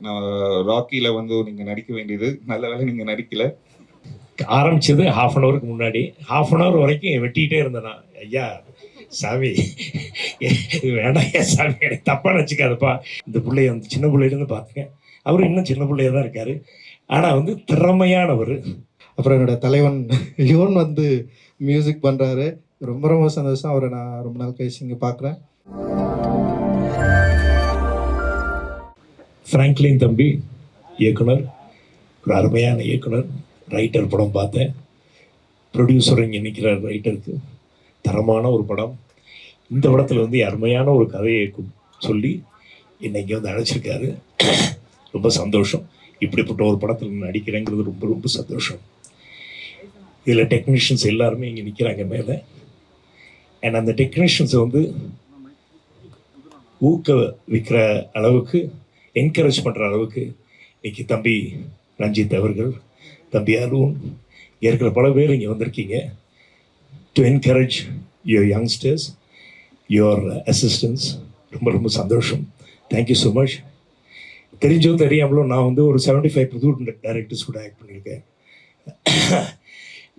நான் ராக்கில வந்து நீங்க நடிக்க வேண்டியது. நல்ல வேளை நீங்க நடிக்கல. ஆரம்பிச்சது ஹாஃப் அன் ஹவருக்கு முன்னாடி. ஹாஃப் அன் ஹவர் வரைக்கும் வெட்டிக்கிட்டே இருந்தேன் நான். ஐயா சாமி இது வேண்டாம் ஐயா சாமி, எனக்கு தப்பா நினச்சிக்காதப்பா. இந்த பிள்ளைய வந்து சின்ன பிள்ளையிலேருந்து பார்த்துக்கேன். அவரு இன்னும் சின்ன பிள்ளையா தான் இருக்காரு. ஆனால் வந்து திறமையானவர். அப்புறம் என்னோட தலைவன் யுவன் வந்து மியூசிக் பண்ணுறாரு. ரொம்ப ரொம்ப சந்தோஷம். அவரை நான் ரொம்ப நாள் கழிச்சு இங்கே பார்க்குறேன். ஃப்ராங்க்லின் தம்பி இயக்குனர், ஒரு அருமையான இயக்குனர். ரைட்டர் படம் பார்த்தேன். ப்ரொடியூசர் இங்கே நிற்கிறார். ரைட்டருக்கு தரமான ஒரு படம். இந்த படத்தில் வந்து அருமையான ஒரு கதையை சொல்லி இன்னைக்கு வந்து அழைச்சிருக்காரு. ரொம்ப சந்தோஷம். இப்படிப்பட்ட ஒரு படத்தில் நடிக்கிறேங்கிறது ரொம்ப ரொம்ப சந்தோஷம். இதில் டெக்னீஷியன்ஸ் எல்லாருமே இங்கே நிற்கிறாங்க மேலே. அண்ட் அந்த டெக்னீஷியன்ஸை வந்து ஊக்குவிக்கிற அளவுக்கு, என்கரேஜ் பண்ணுற அளவுக்கு இன்னைக்கு தம்பி ரஞ்சித் அவர்கள், தம்பி அருண், இருக்கிற பல பேர் இங்கே வந்திருக்கீங்க. To encourage your youngsters, your assistance. ரொம்ப ரொம்ப சந்தோஷம். Thank you so much. தெரிஞ்சோ தெரியாமலோ நான் வந்து ஒரு 75 புது டைரக்டர்ஸ் கூட ஆக்ட் பண்ணியிருக்கேன்.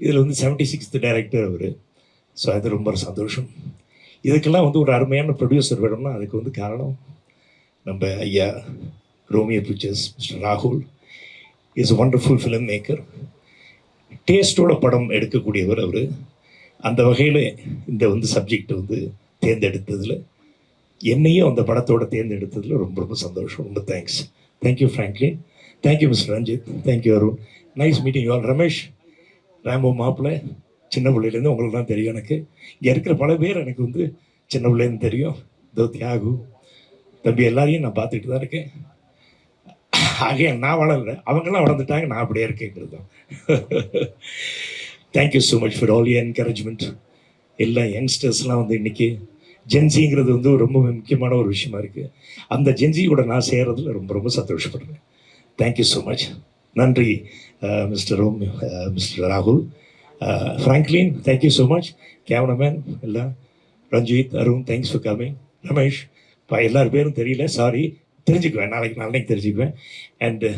இதில் வந்து 76th டைரக்டர் அவர். ஸோ அது ரொம்ப சந்தோஷம். இதுக்கெல்லாம் வந்து ஒரு அருமையான ப்ரொடியூசர் வேணும்னா அதுக்கு வந்து காரணம் நம்ம ஐயா ரோமியோ பிக்சர்ஸ் மிஸ்டர் ராகுல் இஸ் ஒண்டர்ஃபுல் ஃபிலிம் மேக்கர். டேஸ்டோட படம் எடுக்கக்கூடியவர் அவர். அந்த வகையில் இந்த வந்து சப்ஜெக்ட் வந்து தேர்ந்தெடுத்ததில், என்னையும் அந்த படத்தோட தேர்ந்தெடுத்ததில் ரொம்ப ரொம்ப சந்தோஷம். ரொம்ப thanks. Thank you Franklin. Thank you mister Ranjith. Thank you Arun. Nice meeting you all. Ramesh, Rambo மாப்பிள்ளை, சின்ன பிள்ளையிலேருந்து உங்களுக்கு தான் தெரியும். எனக்கு இங்கே இருக்கிற பல பேர் எனக்கு வந்து சின்ன பிள்ளைலேருந்து தெரியும். இதோ தியாகு தம்பி எல்லாரையும் நான் பார்த்துக்கிட்டு தான் இருக்கேன். ஆகிய நான் வளரல, அவங்கெல்லாம் வளர்ந்துட்டாங்க, நான் அப்படியே இருக்கேங்கிறது தான். Thank you so much for all you encouragement. எல்லா யங்ஸ்டர்ஸ்லாம் வந்து இன்றைக்கி ஜென்சிங்கிறது வந்து ரொம்ப முக்கியமான ஒரு விஷயமா இருக்குது. அந்த ஜென்சியோட நான் செய்கிறதுல ரொம்ப ரொம்ப சந்தோஷப்படுறேன். Thank you so much. நன்றி மிஸ்டர் மிஸ்டர் ராகுல். Franklin, thank you so much. Cameraman எல்லாம், Ranjith, Arun, thanks for coming. Ramesh, எல்லார் பேரும் தெரியல, சாரி. தெரிஞ்சுக்குவேன், நாளைக்கு தெரிஞ்சுக்குவேன். அண்டு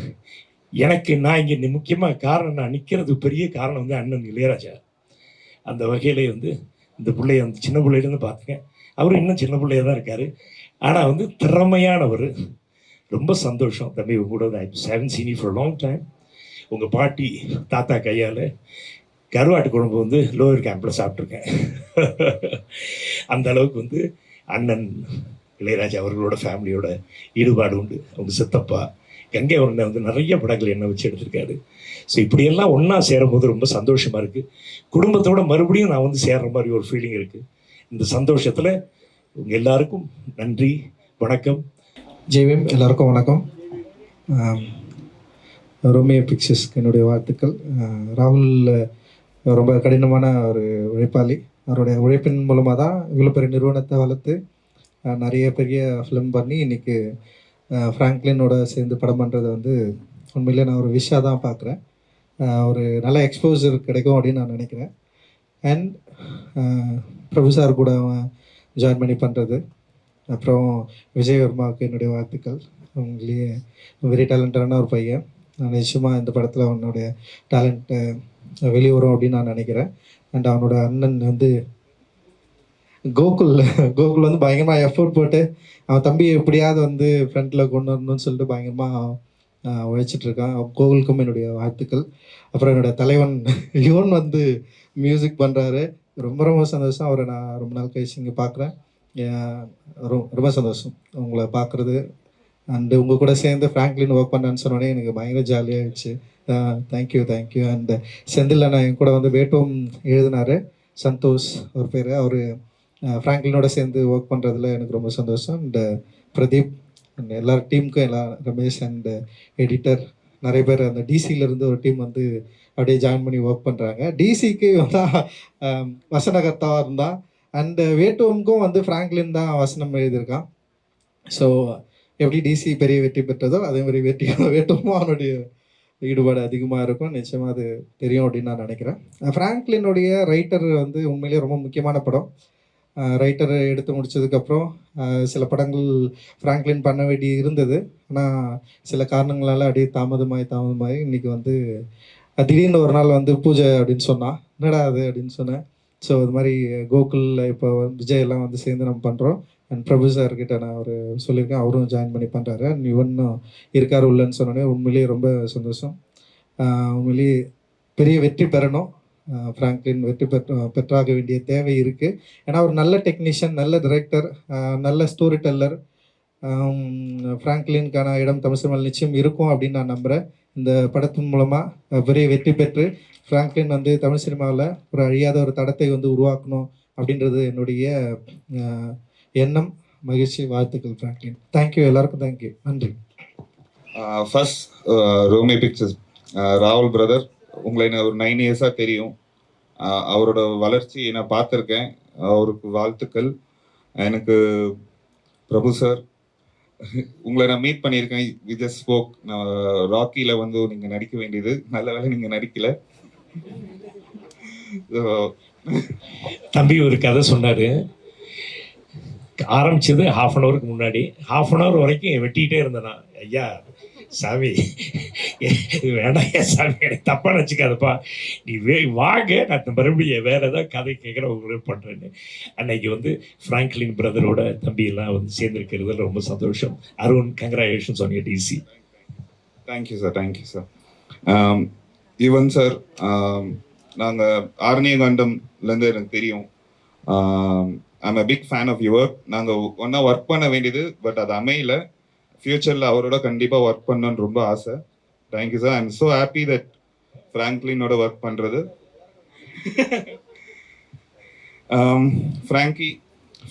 எனக்கு நான் இங்கே முக்கியமாக காரணம், நான் நிற்கிறது பெரிய காரணம் வந்து அண்ணன் இளையராஜா. அந்த வகையிலே வந்து இந்த பிள்ளைய வந்து சின்ன பிள்ளையிலேருந்து பார்த்துக்கேன். அவரும் இன்னும் சின்ன பிள்ளையாக தான் இருக்கார். ஆனால் வந்து திறமையானவர். ரொம்ப சந்தோஷம் தம்பி உங்க கூட. I haven't seen you for long time. உங்கள் பாட்டி தாத்தா கையால் கருவாட்டு குழம்பு வந்து லோயர் கேம்பில் சாப்பிட்ருக்கேன். அந்த அளவுக்கு வந்து அண்ணன் இளையராஜா அவர்களோட ஃபேமிலியோட ஈடுபாடு உண்டு. அவங்க சித்தப்பா கங்கை அவர்களை வந்து நிறைய படங்கள் என்ன வச்சு எடுத்திருக்காரு. ஸோ இப்படியெல்லாம் ஒன்றா சேரும்போது ரொம்ப சந்தோஷமாக இருக்குது. குடும்பத்தோட மறுபடியும் நான் வந்து சேர்ற மாதிரி ஒரு ஃபீலிங் இருக்குது. இந்த சந்தோஷத்தில் உங்கள் எல்லாருக்கும் நன்றி, வணக்கம். ஜெய்வீம், எல்லாருக்கும் வணக்கம். ரோமியோ பிக்சர்ஸ்க்கு என்னுடைய வாழ்த்துக்கள். ராகுல் ரொம்ப கடினமான ஒரு உழைப்பாளி. அவருடைய உழைப்பின் மூலமாக தான் இவ்வளோ பெரிய நிறுவனத்தை வளர்த்து நிறைய பெரிய ஃபிலிம் பண்ணி இன்றைக்கி ஃப்ராங்க்லினோட சேர்ந்து படம் பண்ணுறதை வந்து உண்மையிலே நான் ஒரு விஷாக தான் பார்க்குறேன். ஒரு நல்ல எக்ஸ்போசர் கிடைக்கும் அப்படின்னு நான் நினைக்கிறேன். அண்ட் பிரபு சார் கூட ஜாயின் பண்ணி பண்ணுறது, அப்புறம் விஜய் வர்மாவுக்கு என்னுடைய வாழ்த்துக்கள். அவங்களே வெரி டேலண்டடான ஒரு பையன். நான் நிச்சயமாக இந்த படத்தில் அவனுடைய டேலண்ட்டை வெளியே வரும் அப்படின்னு நான் நினைக்கிறேன். அண்ட் அவனோட அண்ணன் வந்து கோகுல் வந்து பயங்கரமாக எஃபோர்ட் போட்டு அவன் தம்பியை எப்படியாவது வந்து ஃப்ரண்ட்டில் கொண்டு வரணும்னு சொல்லிட்டு பயங்கரமாக உழைச்சிட்ருக்கான். கோகுலுக்கும் என்னுடைய வாழ்த்துக்கள். அப்புறம் என்னோடய தலைவன் யுவன் வந்து மியூசிக் பண்ணுறாரு. ரொம்ப ரொம்ப சந்தோஷம். அவரை நான் ரொம்ப நாள் கழிச்சு இங்கே பார்க்குறேன். ரொம்ப சந்தோஷம் உங்களை பார்க்குறது. அண்டு உங்கள் கூட சேர்ந்து ஃப்ராங்க்லின் ஒர்க் பண்ணான்னு சொன்னோடனே எனக்கு பயங்கர ஜாலியாகிடுச்சு. தேங்க்யூ. அண்டு செந்தில் அண்ணா என் கூட வந்து வேட்டும் எழுதினார். சந்தோஷ் ஒரு பேர். அவர் ஃப்ராங்க்லினோட சேர்ந்து ஒர்க் பண்ணுறதுல எனக்கு ரொம்ப சந்தோஷம். அண்ட் பிரதீப் அண்ட் எல்லா டீமுக்கும், ரமேஷ் அண்டு எடிட்டர் நிறைய பேர் அந்த டிசியிலேருந்து ஒரு டீம் வந்து அப்படியே ஜாயின் பண்ணி ஒர்க் பண்ணுறாங்க. டிசிக்கு வந்து வசனகர்த்தாவாக இருந்தான். அண்டு வேட்டுவமுக்கும் வந்து ஃப்ராங்க்லின் தான் வசனம் எழுதியிருக்கான். ஸோ எப்படி டிசி பெரிய வெற்றி பெற்றதோ அதே மாதிரி வேட்டுவமும் அவனுடைய ஈடுபாடு அதிகமாக இருக்கும். நிச்சயமாக அது தெரியும் அப்படின்னு நான் நினைக்கிறேன். ஃப்ராங்க்லினுடைய ரைட்டர் வந்து உண்மையிலேயே ரொம்ப முக்கியமான படம். ரைட்டர் எடுத்து முடிச்சதுக்கப்புறம் சில படங்கள் ஃப்ராங்க்லின் பண்ண வேண்டி இருந்தது. ஆனால் சில காரணங்களால் அப்படியே தாமதமாகி இன்றைக்கி வந்து திடீர்னு ஒரு நாள் வந்து பூஜை அப்படின்னு சொன்னான். என்னடா அது அப்படின்னு சொன்னேன். ஸோ இது மாதிரி கோகுலில் இப்போ விஜய் எல்லாம் வந்து சேர்ந்து நம்ம பண்ணுறோம். அண்ட் பிரபு சார்கிட்ட நான் ஒரு சொல்லியிருக்கேன், அவரும் ஜாயின் பண்ணி பண்ணுறாரு. அண்ட் இவனும் இருக்கார் உள்ளன்னு சொன்னோடனே உண்மையிலேயே ரொம்ப சந்தோஷம். உண்மையிலேயே பெரிய வெற்றி பெறணும். ஃப்ராங்க்லின் வெற்றி பெற்றாக வேண்டிய தேவை இருக்குது. ஏன்னா ஒரு நல்ல டெக்னீஷியன், நல்ல டைரக்டர், நல்ல ஸ்டோரி டெல்லர். ஃப்ராங்க்லினுக்கான இடம் தமிழ் சினிமாவில் நிச்சயம் இருக்கும் அப்படின்னு நான் நம்புகிறேன். இந்த படத்தின் மூலமாக பெரிய வெற்றி பெற்று ஃப்ராங்க்லின் வந்து தமிழ் சினிமாவில் ஒரு அழியாத ஒரு தடத்தை வந்து உருவாக்கணும் அப்படின்றது என்னுடைய எண்ணம். மகிழ்ச்சி, வாழ்த்துக்கள் ஃப்ராங்க்லின். தேங்க்யூ, எல்லாருக்கும் தேங்க்யூ, நன்றி. ஃபர்ஸ்ட் ரோமி பிக்சர்ஸ் ராகுல் பிரதர், உங்களை எனக்கு ஒரு 9 இயர்ஸாக தெரியும். அவரோட வளர்ச்சி நான் பார்த்துருக்கேன். அவருக்கு வாழ்த்துக்கள். எனக்கு பிரபு சார், உங்களை நான் மீட் பண்ணியிருக்கேன். We just spoke. நான் ராக்கியில் வந்து நீங்கள் நடிக்க வேண்டியது, நல்ல வேளை நீங்கள் நடிக்கல. தம்பி ஒரு கதை சொன்னார். ஆரம்பிச்சது 1/2 அன் ஹவருக்கு முன்னாடி. 1/2 அன் ஹவர் வரைக்கும் வெட்டிக்கிட்டே இருந்தேன் நான். ஐயா சாமி வேண்டாம், ஏன் சாமி எனக்கு தப்பாக நினச்சிக்காதப்பா, நீ வாங்க, நான் மறுபடியும் வேறு ஏதாவது கதை கேட்குற உங்களுக்கு பண்ணுறேன்னு. அன்னைக்கு வந்து ஃப்ராங்க்லின் பிரதரோட தம்பியெல்லாம் வந்து சேர்ந்துருக்கிறதுல ரொம்ப சந்தோஷம். Arun, congratulations on your DC. Thank you sir, thank you sir. Yuvan sir, நாங்கள் ஆரண்யகாண்டம்லேருந்து எனக்கு தெரியும். I'm a big fan of your work. நாங்கள் ஒன்றா ஒர்க் பண்ண வேண்டியது, பட் அது அமையல. ஃப்யூச்சரில் அவரோட கண்டிப்பாக ஒர்க் பண்ணணுன்னு ரொம்ப ஆசை. Thank you sir. I am so happy that ஃப்ராங்க்லினோட ஒர்க் பண்ணுறது.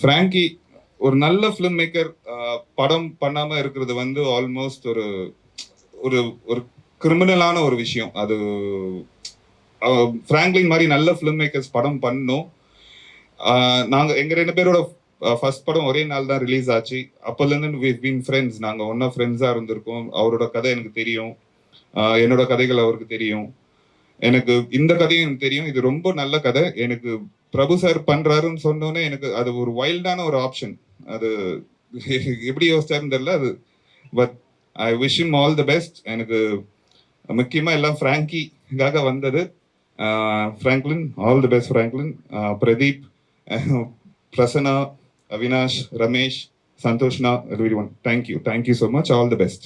ஃப்ராங்கி ஒரு நல்ல ஃபிலிம் மேக்கர். படம் பண்ணாமல் இருக்கிறது வந்து ஆல்மோஸ்ட் ஒரு ஒரு ஒரு கிரிமினலான ஒரு விஷயம். அது ஃப்ராங்க்லின் மாதிரி நல்ல ஃபிலிம் மேக்கர்ஸ் படம் பண்ணணும். நாங்கள் எங்கள் 2 பேரோட ஃபர்ஸ்ட் படம் ஒரே நாள் தான் ரிலீஸ் ஆச்சு. அப்போலேருந்து we've been friends. நாங்கள் ஒன்றா ஃப்ரெண்ட்ஸாக இருந்திருக்கோம். அவரோட கதை எனக்கு தெரியும், என்னோட கதைகள் அவருக்கு தெரியும். எனக்கு இந்த கதையும் எனக்கு தெரியும். இது ரொம்ப நல்ல கதை. எனக்கு பிரபு சார் பண்ணுறாருன்னு சொன்னோன்னே எனக்கு அது ஒரு வைல்டான ஒரு ஆப்ஷன். அது எப்படி யோசிச்சாருன்னு தெரியல அது. But I wish him all the best. எனக்கு முக்கியமாக எல்லாம் ஃப்ராங்கிக்காக வந்தது. Franklin, all the best Franklin. Pradeep, Prasanna, Avinash, Ramesh, Santoshna, everyone. Thank you so much. All the best.